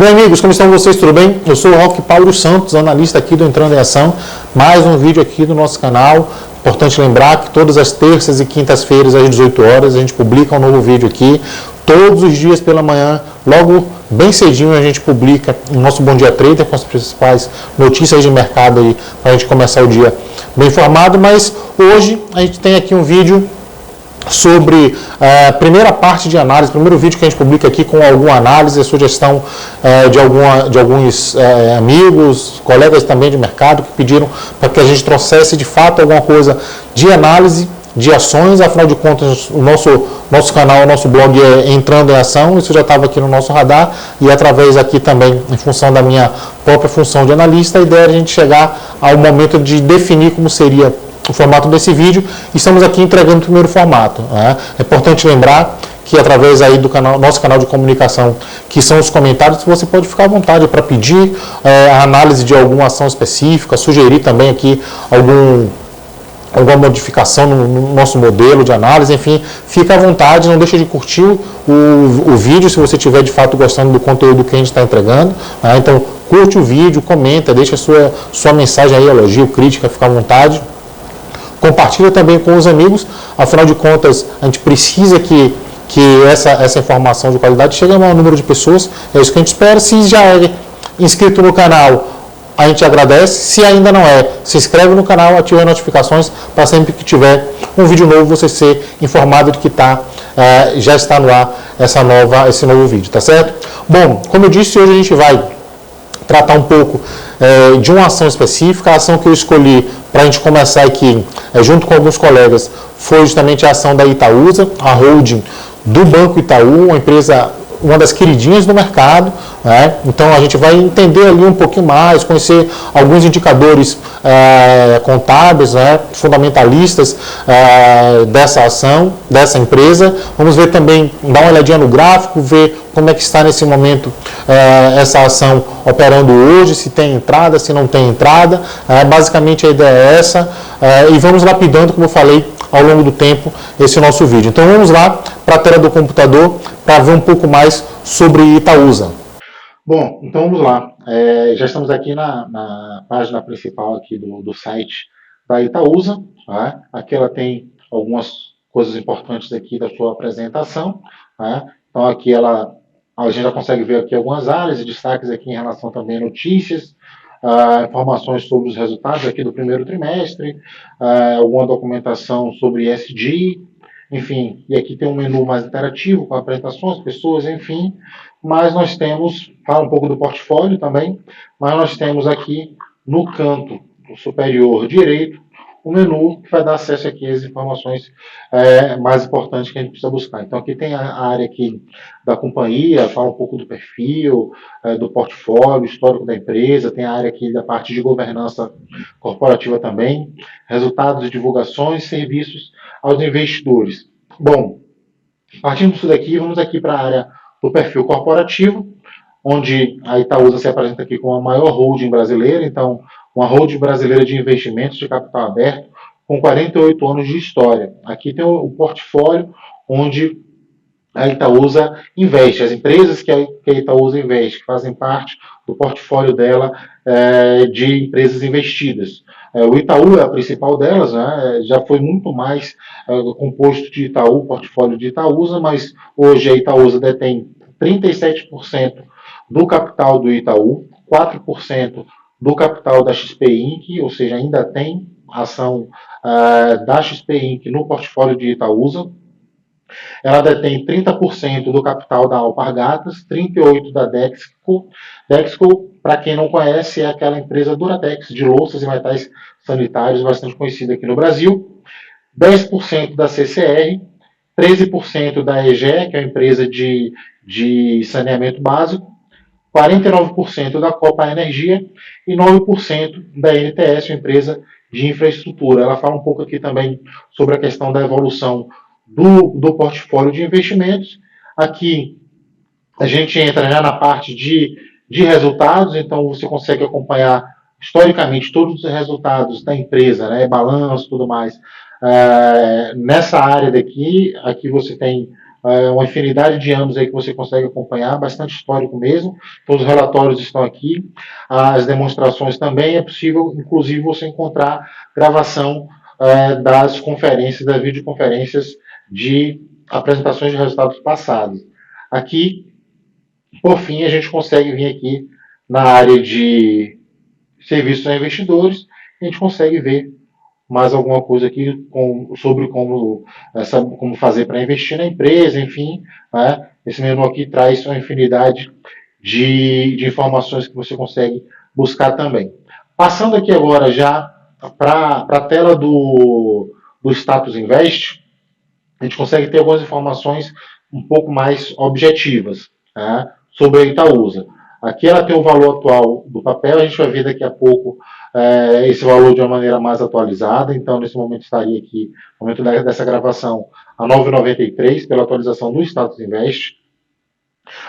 Bem, amigos, como estão vocês? Tudo bem? Eu sou o Roque Paulo Santos, analista aqui do Entrando em Ação. Mais um vídeo aqui do nosso canal. Importante lembrar que todas as terças e quintas-feiras, às 18 horas, a gente publica um novo vídeo aqui. Todos os dias pela manhã, logo bem cedinho, a gente publica o nosso Bom Dia Trader com as principais notícias de mercado aí, para a gente começar o dia bem informado. Mas hoje a gente tem aqui um vídeo sobre a primeira parte de análise, primeiro vídeo que a gente publica aqui com alguma análise e sugestão de alguns amigos, colegas também de mercado que pediram para que a gente trouxesse de fato alguma coisa de análise de ações. Afinal de contas, o nosso canal, o nosso blog é Entrando em Ação, isso já estava aqui no nosso radar, e através aqui também, em função da minha própria função de analista, a ideia é a gente chegar ao momento de definir como seria o formato desse vídeo. Estamos aqui entregando o primeiro formato, né? É importante lembrar que através aí do nosso canal de comunicação, que são os comentários, você pode ficar à vontade para pedir a análise de alguma ação específica, sugerir também aqui alguma modificação no nosso modelo de análise, enfim, fica à vontade, não deixa de curtir o vídeo se você estiver de fato gostando do conteúdo que a gente está entregando, né? Então curte o vídeo, comenta, deixa sua mensagem aí, elogio, crítica, fica à vontade. Compartilha também com os amigos, afinal de contas, a gente precisa que essa informação de qualidade chegue a um maior número de pessoas, é isso que a gente espera. Se já é inscrito no canal, a gente agradece. Se ainda não é, se inscreve no canal, ativa as notificações para sempre que tiver um vídeo novo, você ser informado de que já está no ar esse novo vídeo, tá certo? Bom, como eu disse, hoje a gente vai tratar um pouco de uma ação específica. A ação que eu escolhi para a gente começar aqui, junto com alguns colegas, foi justamente a ação da Itaúsa, a holding do Banco Itaú, uma empresa, uma das queridinhas do mercado, né? Então a gente vai entender ali um pouquinho mais, conhecer alguns indicadores contábeis, né, fundamentalistas dessa ação, dessa empresa. Vamos ver também, dar uma olhadinha no gráfico, ver como é que está nesse momento essa ação operando hoje, se tem entrada, se não tem entrada. Basicamente a ideia é essa, e vamos lapidando, como eu falei, ao longo do tempo, esse nosso vídeo. Então vamos lá para a tela do computador para ver um pouco mais sobre Itaúsa. Bom, então vamos lá. Já estamos aqui na página principal aqui do site da Itaúsa, tá? Aqui ela tem algumas coisas importantes aqui da sua apresentação, tá? Então aqui a gente já consegue ver aqui algumas áreas e destaques aqui em relação também a notícias, informações sobre os resultados aqui do primeiro trimestre, alguma documentação sobre ESG, enfim, e aqui tem um menu mais interativo com apresentações, pessoas, enfim, mas nós temos, fala um pouco do portfólio também, mas nós temos aqui no canto superior direito o menu que vai dar acesso aqui às informações mais importantes que a gente precisa buscar. Então aqui tem a área aqui da companhia, fala um pouco do perfil, do portfólio, histórico da empresa, tem a área aqui da parte de governança corporativa também, resultados de divulgações, serviços aos investidores. Bom, partindo disso daqui, vamos aqui para a área do perfil corporativo, onde a Itaúsa se apresenta aqui como a maior holding brasileira, então uma holding brasileira de investimentos de capital aberto, com 48 anos de história. Aqui tem o portfólio onde a Itaúsa investe, as empresas que a Itaúsa investe, que fazem parte do portfólio dela de empresas investidas. O Itaú é a principal delas, né? Já foi muito mais composto de Itaú, portfólio de Itaúsa, mas hoje a Itaúsa detém 37% do capital do Itaú, 4% do capital da XP Inc., ou seja, ainda tem ação da XP Inc. no portfólio de Itaúsa. Ela detém 30% do capital da Alpargatas, 38% da Dexco. Dexco, para quem não conhece, é aquela empresa Duratex de louças e metais sanitários, bastante conhecida aqui no Brasil. 10% da CCR, 13% da EGE, que é a empresa de saneamento básico, 49% da Copa Energia e 9% da NTS, uma empresa de infraestrutura. Ela fala um pouco aqui também sobre a questão da evolução do portfólio de investimentos. Aqui a gente entra já na parte de resultados, então você consegue acompanhar historicamente todos os resultados da empresa, né, balanço, tudo mais. Nessa área daqui, aqui você tem uma infinidade de anos aí que você consegue acompanhar, bastante histórico mesmo. Todos os relatórios estão aqui, as demonstrações também. É possível, inclusive, você encontrar gravação das conferências, das videoconferências de apresentações de resultados passados. Aqui, por fim, a gente consegue vir aqui na área de serviços a investidores, a gente consegue ver mais alguma coisa aqui sobre como fazer para investir na empresa, enfim. Né? Esse menu aqui traz uma infinidade de informações que você consegue buscar também. Passando aqui agora já para a tela do Status Invest, a gente consegue ter algumas informações um pouco mais objetivas, né, sobre a Itaúsa. Aqui ela tem o valor atual do papel, a gente vai ver daqui a pouco esse valor de uma maneira mais atualizada. Então, nesse momento estaria aqui, no momento dessa gravação, a 9,93 pela atualização do Status Invest.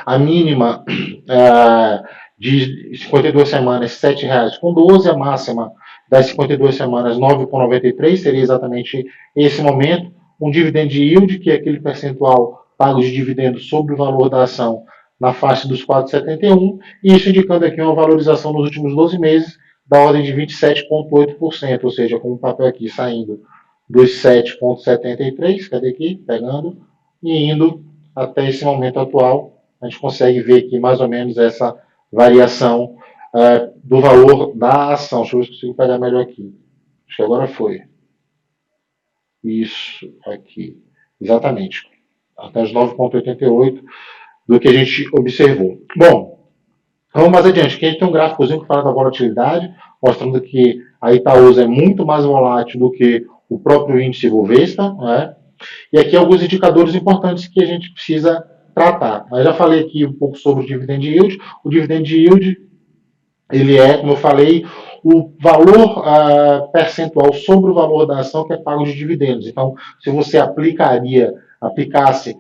A mínima de 52 semanas, R$ 7,12. A máxima das 52 semanas, 9,93. Seria exatamente esse momento. Um dividend yield, que é aquele percentual pago de dividendos sobre o valor da ação na faixa dos 4,71. E isso indicando aqui uma valorização nos últimos 12 meses da ordem de 27,8%. Ou seja, com o papel aqui saindo dos 7,73, cadê aqui? Pegando e indo até esse momento atual, a gente consegue ver aqui mais ou menos essa variação do valor da ação. Deixa eu ver se consigo pegar melhor aqui. Acho que agora foi. Isso, aqui. Exatamente. Até os 9,88 do que a gente observou. Bom, vamos mais adiante. Aqui a gente tem um gráficozinho que fala da volatilidade, mostrando que a Itaúsa é muito mais volátil do que o próprio índice Bovespa, né? E aqui alguns indicadores importantes que a gente precisa tratar. Eu já falei aqui um pouco sobre o dividend yield. O dividend yield, ele é, como eu falei, o valor percentual sobre o valor da ação que é pago de dividendos. Então, se você aplicasse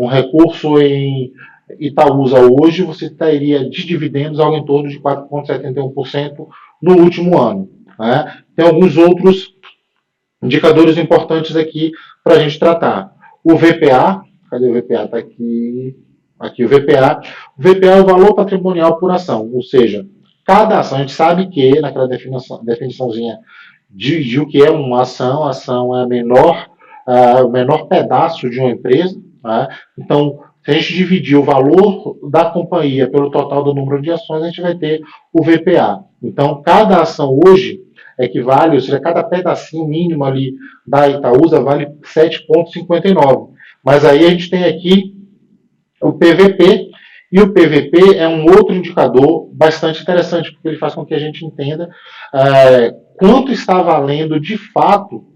um recurso em Itaúsa hoje, você teria de dividendos algo em torno de 4,71% no último ano. Né? Tem alguns outros indicadores importantes aqui para a gente tratar. O VPA, cadê o VPA? Está aqui. Aqui o VPA. O VPA é o valor patrimonial por ação, ou seja, cada ação, a gente sabe que naquela definiçãozinha de o que é uma ação, a ação é o menor pedaço de uma empresa. Né? Então, se a gente dividir o valor da companhia pelo total do número de ações, a gente vai ter o VPA. Então, cada ação hoje equivale, ou seja, cada pedacinho mínimo ali da Itaúsa vale 7,59. Mas aí a gente tem aqui o PVP, e o PVP é um outro indicador bastante interessante, porque ele faz com que a gente entenda quanto está valendo de fato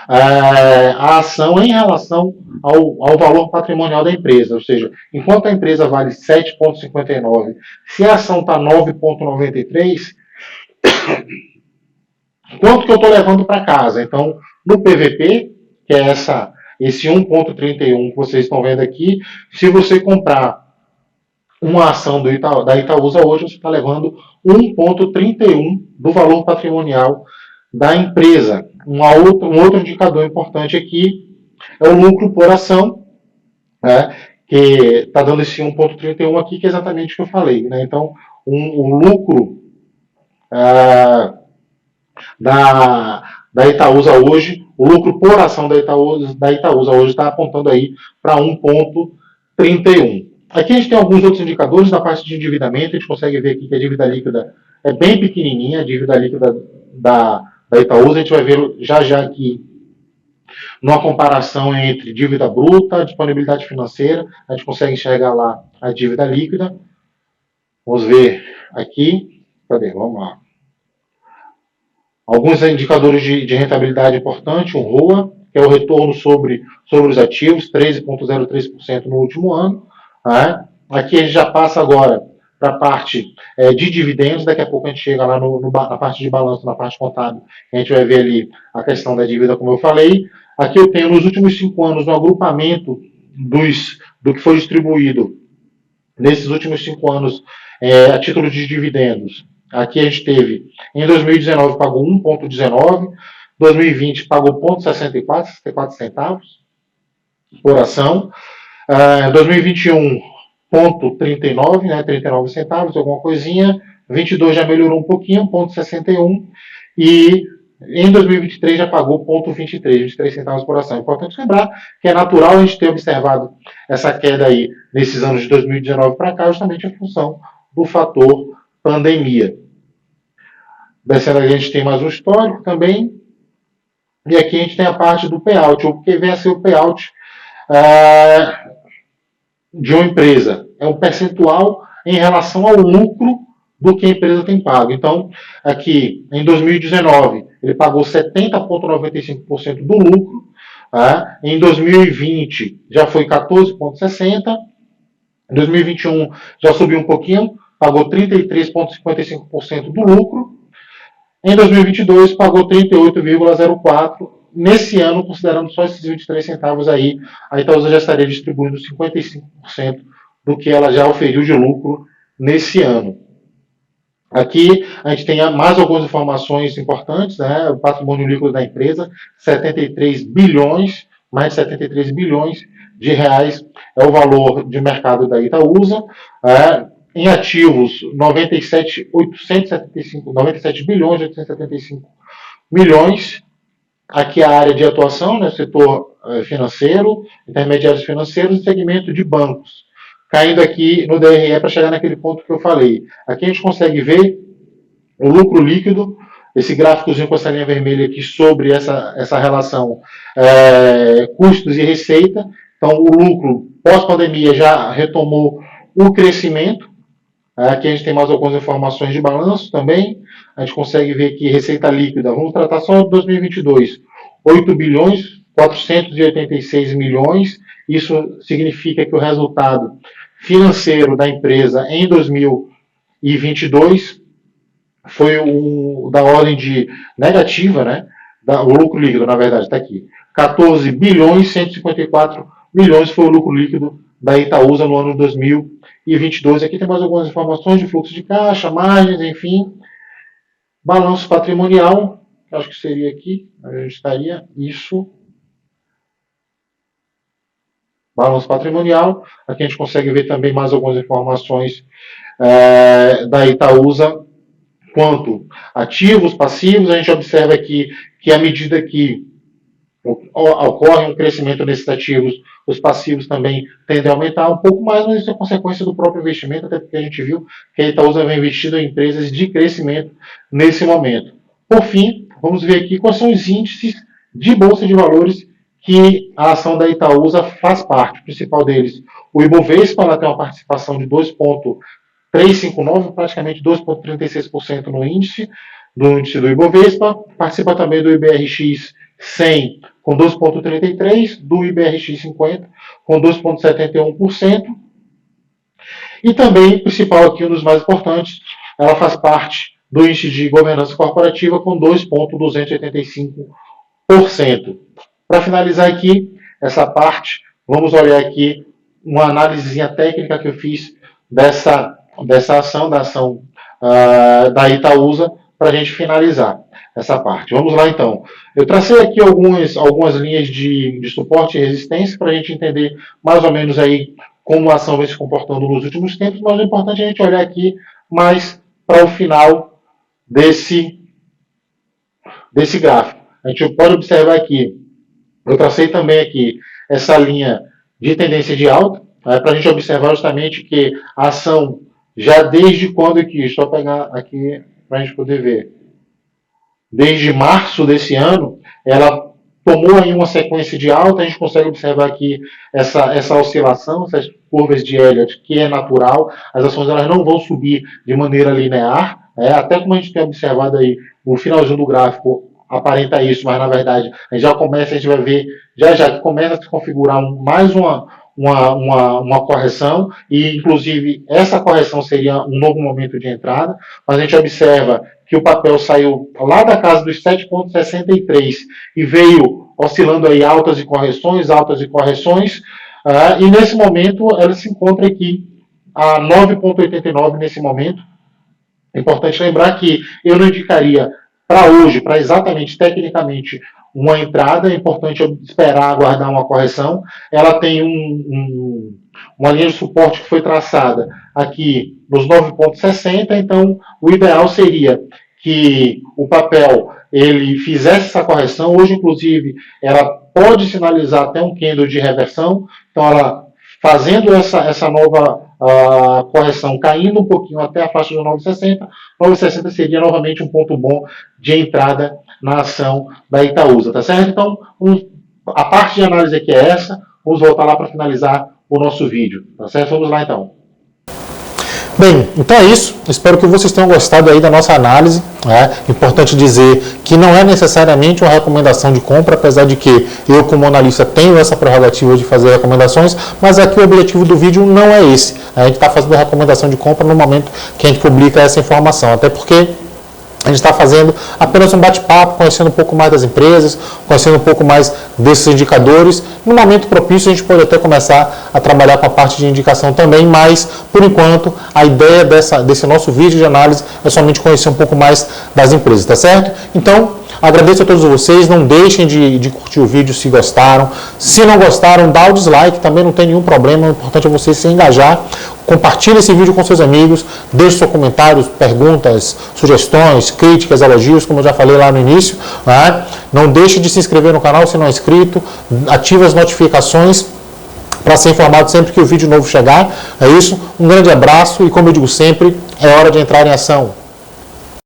a ação em relação ao valor patrimonial da empresa. Ou seja, enquanto a empresa vale 7,59, se a ação está 9,93, quanto que eu estou levando para casa? Então, no PVP, que é esse 1,31 que vocês estão vendo aqui, se você comprar uma ação da Itaúsa hoje, você está levando 1,31 do valor patrimonial da empresa. Um outro indicador importante aqui é o lucro por ação, né, que está dando esse 1,31 aqui, que é exatamente o que eu falei. Né? Então, o lucro da Itaúsa hoje, o lucro por ação da Itaúsa hoje está apontando aí para 1,31. Aqui a gente tem alguns outros indicadores da parte de endividamento. A gente consegue ver aqui que a dívida líquida é bem pequenininha, a dívida líquida da Itaúsa. A gente vai ver já aqui numa comparação entre dívida bruta, disponibilidade financeira. A gente consegue enxergar lá a dívida líquida. Vamos ver aqui. Cadê? Vamos lá. Alguns indicadores de rentabilidade importante, o ROA, que é o retorno sobre os ativos, 13,03% no último ano. Né? Aqui a gente já passa agora para a parte de dividendos, daqui a pouco a gente chega lá na parte de balanço, na parte contábil, a gente vai ver ali a questão da dívida, como eu falei. Aqui eu tenho nos últimos 5 anos um agrupamento do que foi distribuído nesses últimos 5 anos a título de dividendos. Aqui a gente teve, em 2019 pagou 1,19, 2020 pagou 0,64, 64 centavos, por ação. 2021, 0,39, né, 39 centavos, alguma coisinha. 22 já melhorou um pouquinho, 0,61. E em 2023 já pagou 0,23 centavos por ação. Importante lembrar que é natural a gente ter observado essa queda aí nesses anos de 2019 para cá, justamente em função do fator pandemia. Descendo a gente tem mais um histórico também. E aqui a gente tem a parte do payout. O que vem a ser o payout de uma empresa? É um percentual em relação ao lucro do que a empresa tem pago. Então, aqui em 2019, ele pagou 70,95% do lucro. Em 2020 já foi 14,60%. Em 2021 já subiu um pouquinho, pagou 33,55% do lucro. Em 2022 pagou 38,04%. Nesse ano, considerando só esses 23 centavos aí, a Itaúsa já estaria distribuindo 55% do que ela já oferiu de lucro nesse ano. Aqui a gente tem mais algumas informações importantes, né? O patrimônio líquido da empresa, 73 bilhões, mais de 73 bilhões de reais é o valor de mercado da Itaúsa. Em ativos, 97 bilhões 875 milhões. Aqui a área de atuação, né, setor financeiro, intermediários financeiros e segmento de bancos. Caindo aqui no DRE para chegar naquele ponto que eu falei. Aqui a gente consegue ver o lucro líquido, esse gráficozinho com essa linha vermelha aqui sobre essa relação custos e receita. Então, o lucro pós-pandemia já retomou o crescimento. Aqui a gente tem mais algumas informações de balanço também. A gente consegue ver que receita líquida, vamos tratar só de 2022, 8 bilhões 486 milhões. Isso significa que o resultado financeiro da empresa em 2022 foi da ordem de negativa, né? O lucro líquido, na verdade, está aqui. 14 bilhões 154 milhões foi o lucro líquido da Itaúsa no ano de 2022. Aqui tem mais algumas informações de fluxo de caixa, margens, enfim. Balanço patrimonial, acho que seria aqui, a gente estaria isso. Balanço patrimonial, aqui a gente consegue ver também mais algumas informações da Itaúsa, quanto ativos, passivos. A gente observa aqui que à medida que ocorre um crescimento nesses ativos, os passivos também tendem a aumentar um pouco mais, mas isso é consequência do próprio investimento, até porque a gente viu que a Itaúsa vem investindo em empresas de crescimento nesse momento. Por fim, vamos ver aqui quais são os índices de bolsa de valores que a ação da Itaúsa faz parte. O principal deles, o Ibovespa, ela tem uma participação de 2,359, praticamente 2,36% no índice, do Ibovespa. Participa também do IBRX 100 com 2,33%, do IBRX 50 com 2,71%. E também, principal aqui, um dos mais importantes, ela faz parte do índice de governança corporativa com 2,285%. Para finalizar aqui essa parte, vamos olhar aqui uma análisezinha técnica que eu fiz dessa ação, da Itaúsa, para a gente finalizar essa parte. Vamos lá, então. Eu tracei aqui algumas linhas de suporte e resistência para a gente entender mais ou menos aí como a ação vem se comportando nos últimos tempos, mas o importante é a gente olhar aqui mais para o final desse gráfico. A gente pode observar aqui, eu tracei também aqui essa linha de tendência de alta, para a gente observar justamente que a ação, já desde quando aqui, deixa eu pegar aqui para a gente poder ver, desde março desse ano, ela tomou aí uma sequência de alta. A gente consegue observar aqui essa oscilação, essas curvas de Elliott, que é natural. As ações elas não vão subir de maneira linear, até como a gente tem observado aí no finalzinho do gráfico, aparenta isso, mas na verdade a gente vai ver já que começa a se configurar mais uma correção, e inclusive essa correção seria um novo momento de entrada, mas a gente observa que o papel saiu lá da casa dos 7,63 e veio oscilando aí altas e correções, e nesse momento ela se encontra aqui a 9,89 nesse momento. É importante lembrar que eu não indicaria para hoje, para exatamente tecnicamente uma entrada, é importante esperar aguardar uma correção. Ela tem uma linha de suporte que foi traçada aqui nos 9,60, então o ideal seria que o papel ele fizesse essa correção. Hoje, inclusive, ela pode sinalizar até um candle de reversão, então ela fazendo essa nova correção, caindo um pouquinho até a faixa de 9,60, 9,60 seria novamente um ponto bom de entrada na ação da Itaúsa, tá certo? Então, a parte de análise aqui é essa, vamos voltar lá para finalizar o nosso vídeo, tá certo? Vamos lá então. Bem, então é isso. Espero que vocês tenham gostado aí da nossa análise. É importante dizer que não é necessariamente uma recomendação de compra, apesar de que eu, como analista, tenho essa prerrogativa de fazer recomendações, mas aqui o objetivo do vídeo não é esse. A gente está fazendo a recomendação de compra no momento que a gente publica essa informação, até porque a gente está fazendo apenas um bate-papo, conhecendo um pouco mais das empresas, conhecendo um pouco mais desses indicadores. No momento propício, a gente pode até começar a trabalhar com a parte de indicação também, mas, por enquanto, a ideia desse nosso vídeo de análise é somente conhecer um pouco mais das empresas, tá certo? Então, agradeço a todos vocês, não deixem de curtir o vídeo se gostaram. Se não gostaram, dá o dislike, também não tem nenhum problema, o importante é você se engajar. Compartilhe esse vídeo com seus amigos, deixe seus comentários, perguntas, sugestões, críticas, elogios, como eu já falei lá no início. Né? Não deixe de se inscrever no canal se não é inscrito, ative as notificações para ser informado sempre que o vídeo novo chegar. É isso, um grande abraço e, como eu digo sempre, é hora de entrar em ação.